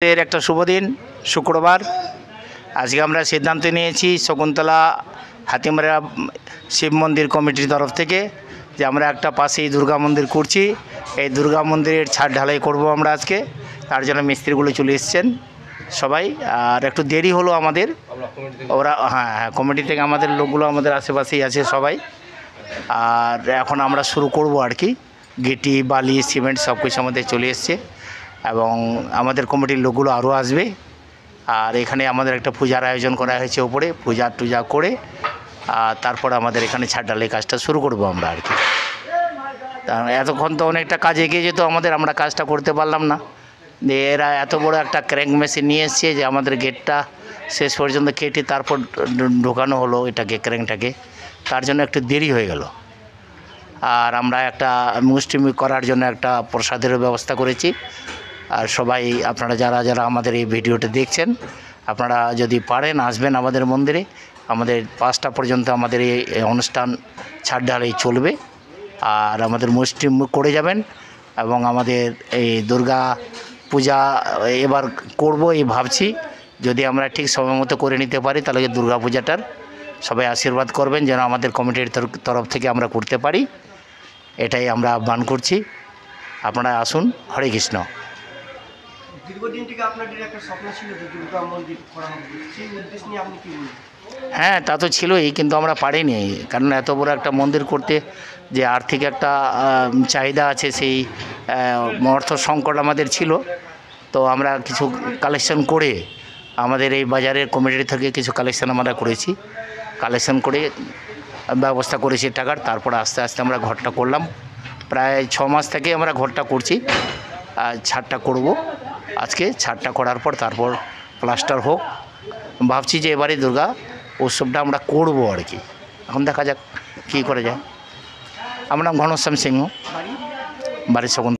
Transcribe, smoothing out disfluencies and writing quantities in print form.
এর একটা শুভ দিন শুক্রবার। আজকে আমরা সিদ্ধান্ত নিয়েছি শকুন্তলা হাতিমারা শিব মন্দির কমিটির তরফ থেকে যে আমরা একটা পাশেই দুর্গা মন্দির করছি। এই দুর্গা মন্দিরের ছাদ ঢালাই করব আমরা আজকে। তার জন্য মিস্ত্রিগুলো চলে এসছেন সবাই। আর একটু দেরি হলো আমাদের, ওরা হ্যাঁ কমিটি থেকে আমাদের লোকগুলো আমাদের আশেপাশেই আছে সবাই। আর এখন আমরা শুরু করব আর কি। গিটি বালি সিমেন্ট সব কিছু আমাদের চলে এসছে এবং আমাদের কমিটির লোকগুলো আরও আসবে। আর এখানে আমাদের একটা পূজার আয়োজন করা হয়েছে ওপরে, পূজা টুজা করে আর তারপর আমাদের এখানে ছাদ ঢালাই কাজটা শুরু করব আমরা আর কি। এতক্ষণ তো অনেকটা কাজ এগিয়ে যেত আমাদের, আমরা কাজটা করতে পারলাম না। এরা এত বড় একটা ক্র্যাঙ্ক মেশিন নিয়ে এসছে যে আমাদের গেটটা শেষ পর্যন্ত কেটে তারপর ঢোকানো হলো এটাকে, ক্র্যাঙ্কটাকে। তার জন্য একটু দেরি হয়ে গেল। আর আমরা একটা মুষ্টিমি করার জন্য একটা প্রসাদেরও ব্যবস্থা করেছি। আর সবাই আপনারা যারা যারা আমাদের এই ভিডিওটা দেখছেন, আপনারা যদি পারেন আসবেন আমাদের মন্দিরে। আমাদের 5টা পর্যন্ত আমাদের এই অনুষ্ঠান ছাদ ঢালাই চলবে। আর আমাদের মুষ্টিমি করে যাবেন এবং আমাদের এই দুর্গা পূজা এবার করব এই ভাবছি। যদি আমরা ঠিক সময় মতো করে নিতে পারি তাহলে দুর্গা পূজাটার সবাই আশীর্বাদ করবেন যেন আমাদের কমিটির তরফ থেকে আমরা করতে পারি, এটাই আমরা আহ্বান করছি। আপনারা আসুন। হরে কৃষ্ণ। দীর্ঘদিন থেকে আপনাদের একটা স্বপ্ন ছিল যে দুর্গা মন্দির করা হবে, সেই উদ্দেশ্য নিয়ে আপনি কী বলবেন? হ্যাঁ, তা তো ছিলই, কিন্তু আমরা পারিনি। কারণ এত বড় একটা মন্দির করতে যে আর্থিক একটা চাহিদা আছে, সেই অর্থ সংকট আমাদের ছিল। তো আমরা কিছু কালেকশন করে আমাদের এই বাজারের কমিটি থেকে কিছু কালেকশন আমরা করেছি, কালেকশন করে ব্যবস্থা করেছি টাকার। তারপর আস্তে আস্তে আমরা ঘরটা করলাম। প্রায় 6 মাস থেকে আমরা ঘরটা করছি। আর ছাদটা করব আজকে। ছাদটা করার পর তারপর প্লাস্টার হোক। ভাবছি যে এবারে দুর্গা উৎসবটা আমরা করব আর কি। এখন দেখা যাক কী করে যায়। আমার নাম ঘনশ্যাম সিংহ, বাড়ি শকুন্তলা।